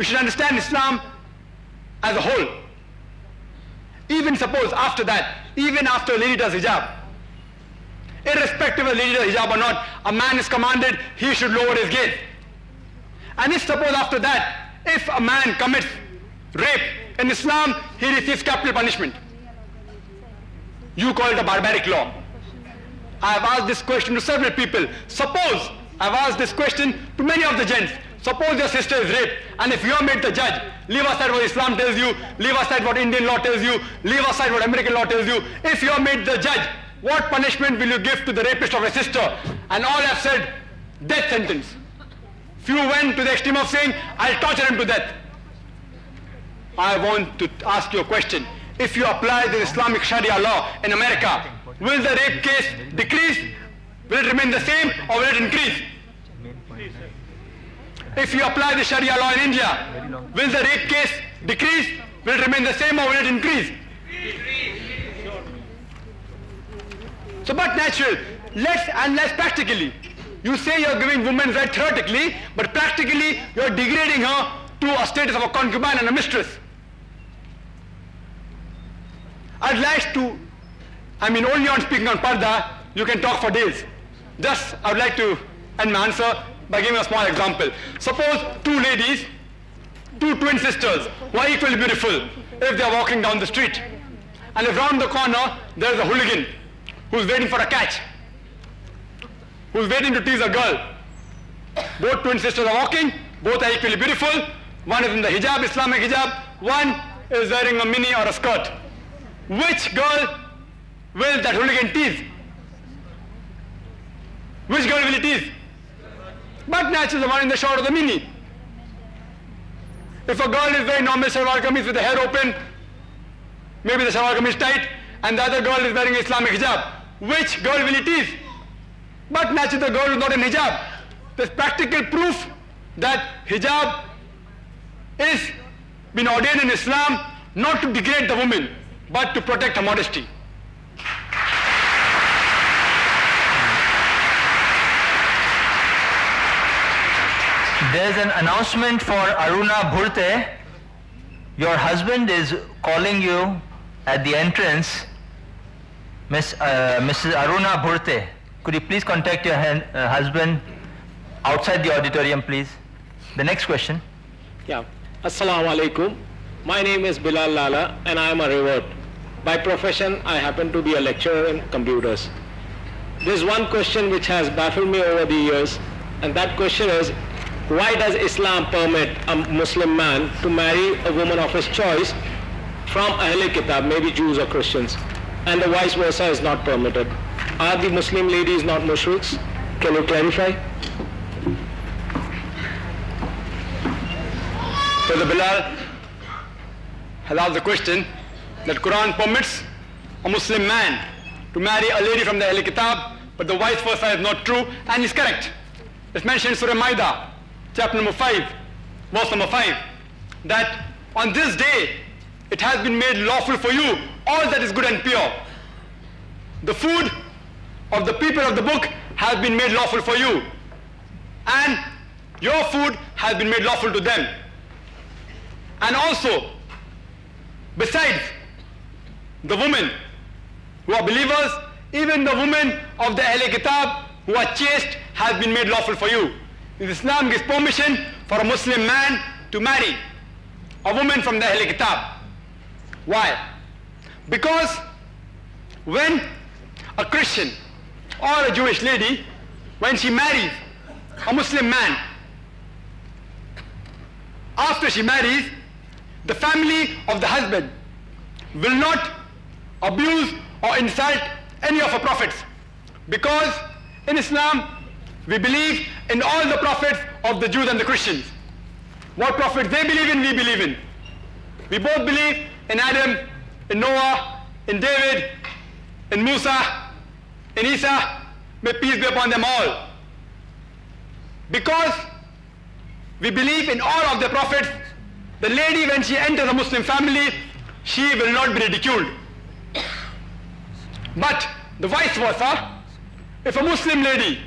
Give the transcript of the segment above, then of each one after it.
We should understand Islam as a whole. Even suppose after that, even after a lady does hijab, irrespective of lady does hijab or not, a man is commanded he should lower his gaze. And if suppose after that, if a man commits rape in Islam, he receives capital punishment. You call it a barbaric law. I have asked this question to several people. Suppose, I have asked this question to many of the gents. Suppose your sister is raped, and if you are made the judge, leave aside what Islam tells you, leave aside what Indian law tells you, leave aside what American law tells you. If you are made the judge, what punishment will you give to the rapist of a sister? And all have said, death sentence. Few went to the extreme of saying, I'll torture him to death. I want to ask you a question. If you apply the Islamic Sharia law in America, will the rape case decrease? Will it remain the same or will it increase? If you apply the Sharia law in India, will the rape case decrease? Will it remain the same or will it increase? So but natural, let's analyze practically. You say you're giving women right theoretically, but practically you're degrading her to a status of a concubine and a mistress. I'd like to, only on speaking on parda, you can talk for days. Just, I would like to end my answer by giving a small example. Suppose two ladies, two twin sisters, who are equally beautiful, if they are walking down the street. And if round the corner, there's a hooligan who's waiting for a catch, who's waiting to tease a girl. Both twin sisters are walking, both are equally beautiful. One is in the hijab, Islamic hijab, one is wearing a mini or a skirt. Which girl will that hooligan tease? Which girl will he tease? But naturally the one in the short or the mini. If a girl is wearing normal shalwar kameez with the hair open, maybe the shalwar kameez tight, and the other girl is wearing Islamic hijab, which girl will he tease? But naturally the girl is not in hijab. There's practical proof that hijab is been ordained in Islam not to degrade the woman, but to protect her modesty. There's an announcement for Aruna Bhurte. Your husband is calling you at the entrance. Mrs. Aruna Bhurte, could you please contact your husband outside the auditorium, please? The next question. Yeah. Assalamu alaikum. My name is Bilal Lala and I am a revert. By profession, I happen to be a lecturer in computers. There's one question which has baffled me over the years, and that question is, why does Islam permit a Muslim man to marry a woman of his choice from Ahl Kitab, maybe Jews or Christians, and the vice versa is not permitted? Are the Muslim ladies not mushriks? Can you clarify? Brother Bilal has asked the question that Quran permits a Muslim man to marry a lady from the Ahl Kitab, but the vice versa is not true, and is correct. It's mentioned in Surah Maida, chapter number 5, verse number 5, that on this day it has been made lawful for you all that is good and pure. The food of the people of the book has been made lawful for you, and your food has been made lawful to them. And also, besides the women who are believers, even the women of the Ahl Kitab who are chaste has been made lawful for you. Islam gives permission for a Muslim man to marry a woman from the Ahl Kitab. Why? Because when a Christian or a Jewish lady, when she marries a Muslim man, after she marries, the family of the husband will not abuse or insult any of the prophets, because in Islam we believe in all the prophets of the Jews and the Christians. What prophets they believe in, we believe in. We both believe in Adam, in Noah, in David, in Musa, in Isa, may peace be upon them all. Because we believe in all of the prophets, the lady, when she enters a Muslim family, she will not be ridiculed. But the vice versa, if a Muslim lady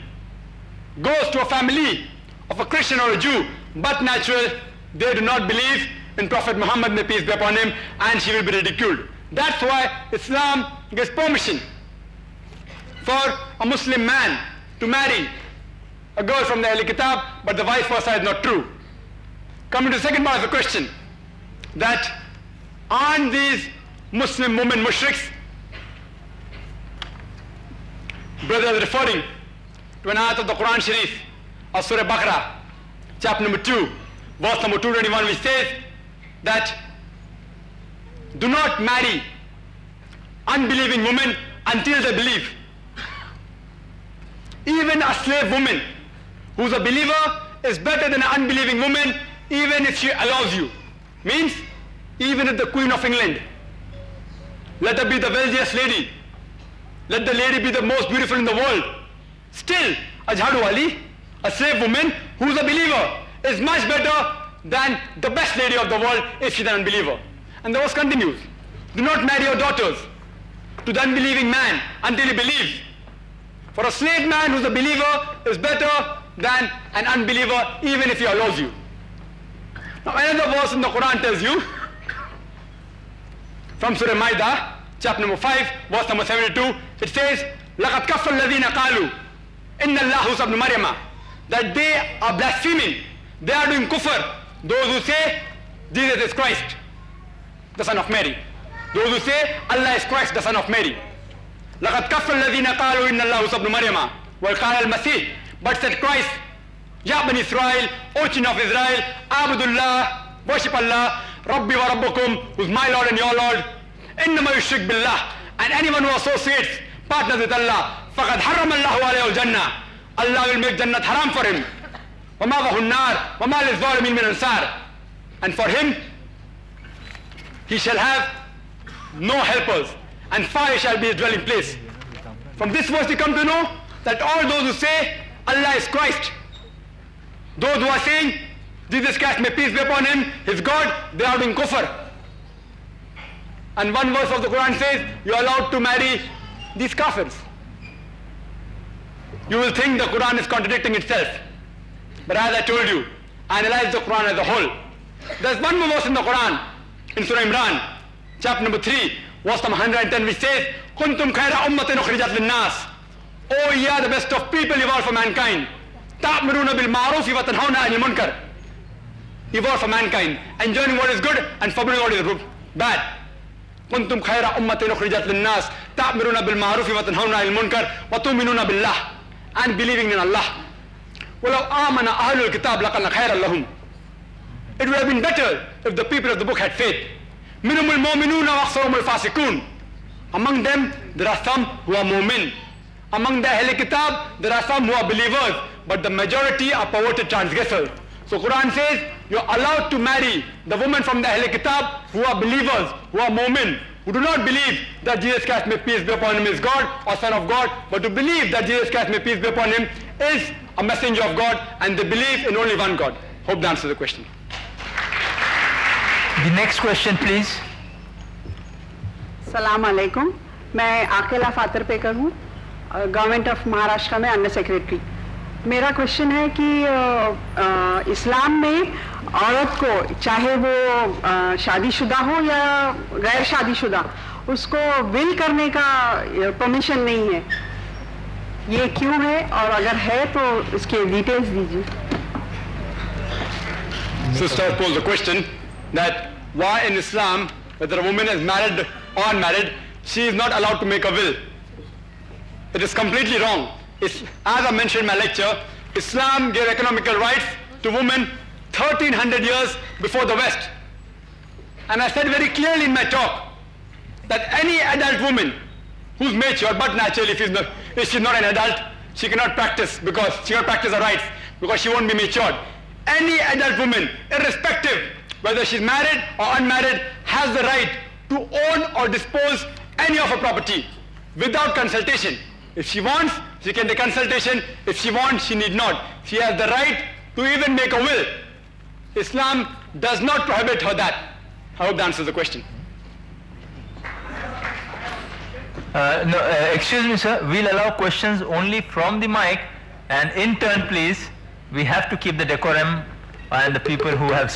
goes to a family of a Christian or a Jew, but natural, they do not believe in Prophet Muhammad, may peace be upon him, and she will be ridiculed. That's why Islam gives permission for a Muslim man to marry a girl from the Ahl Kitab, but the vice versa is not true. Coming to the second part of the question, that aren't these Muslim women mushriks? Brother is referring to an ayat of the Quran Sharif of Surah Baqarah, chapter number 2, verse number 221, which says that do not marry unbelieving women until they believe. Even a slave woman who's a believer is better than an unbelieving woman, even if she allows you. Means, even if the Queen of England, let her be the wealthiest lady, let the lady be the most beautiful in the world, still a jhadu wali, a slave woman who's a believer, is much better than the best lady of the world if she's an unbeliever. And the verse continues, do not marry your daughters to the unbelieving man until he believes. For a slave man who's a believer is better than an unbeliever even if he allows you. Now another verse in the Quran tells you, from Surah Ma'idah, chapter number 5, verse number 72, it says, لَقَدْ كَفَّ الَّذِينَ قَالُوا إِنَّ اللَّهُ ابْنُ مَرْيَمَ, that they are blaspheming, they are doing kufr, those who say Jesus is Christ, the son of Mary. Those who say Allah is Christ, the son of Mary. لَقَدْ كَفَّ الَّذِينَ قَالُوا إِنَّ اللَّهُ ابْنُ مَرْيَمَ وَقَالَ الْمَسِيحِ, but said Christ, Ya Bani Israel, O children of Israel, Abdullah, worship Allah, Rabbi wa Rabbukum, who's my Lord and your Lord. إِنَّمَا يُشْرِكْ بِاللَّهِ, and anyone who associates, partners with Allah, فَقَدْ حَرَّمَ اللَّهُ عَلَيْهِ الْجَنَّةِ, Allah will make Jannat haram for him. وَمَا وَهُ النَّارِ وَمَا لِلظَّالِمِينَ مِنْ أَنصَارٍ, and for him, he shall have no helpers, and fire shall be his dwelling place. From this verse we come to know that all those who say Allah is Christ, those who are saying Jesus Christ, may peace be upon him, is God, they are doing kufr. And one verse of the Quran says you are allowed to marry these kafirs. You will think the Quran is contradicting itself. But as I told you, analyze the Quran as a whole. There's one more verse in the Quran, in Surah Imran, chapter number 3, verse number 110, which says, Kuntum khayra ummatin ukhrijat linnas. Oh, ye are the best of people evolved for mankind. Ta'muruna bil ma'rufi wa tanhauna 'anil munkar. Evolved for mankind, enjoining what is good and forbidding what is bad. Kuntum khayra ummatin ukhrijat linnas. Ta'muruna bil ma'rufi wa tanhauna 'anil munkar wa tu'minuna billah, and believing in Allah. وَلَوْ آمَنَ أَهْلُ الْكِتَابِ لَكَانَ خَيْرًا لَهُمْ. It would have been better if the people of the book had faith. مِنْهُمُ الْمُؤْمِنُونَ وَأَكْثَرُهُمُ الْفَاسِقُونَ. Among them, there are some who are mu'min. Among the Ahl Kitab, there are some who are believers, but the majority are perverted transgressors. So Quran says, you are allowed to marry the women from the Ahl Kitab who are believers, who are mu'min, who do not believe that Jesus Christ, may peace be upon him, is God or son of God, but to believe that Jesus Christ, may peace be upon him, is a messenger of God, and they believe in only one God. Hope that answers the question. The next question, please. सलाम अलैकुम, मैं आकिला फातरपेकर हूँ, government of Maharashtra में under secretary. मेरा question है कि इस्लाम में औरत को, चाहे वो शादीशुदा हो या गैर शादीशुदा, उसको विल करने का परमिशन नहीं है, ये क्यों है, और अगर है तो इसके डिटेल्स दीजिए। Sister posed the question that why in Islam, whether a woman is married or unmarried, she is not allowed to make a will. It is completely wrong. As I mentioned in my lecture, Islam gave economical rights to women 1300 years before the West. And I said very clearly in my talk that any adult woman who's mature, but naturally if she's not an adult, she cannot practice because she cannot practice her rights because she won't be matured. Any adult woman, irrespective whether she's married or unmarried, has the right to own or dispose any of her property without consultation. If she wants, she can take consultation. If she wants, she need not. She has the right to even make a will. Islam does not prohibit her that. I hope that answers the question. Excuse me, sir. We'll allow questions only from the mic, and in turn, please, we have to keep the decorum and the people who have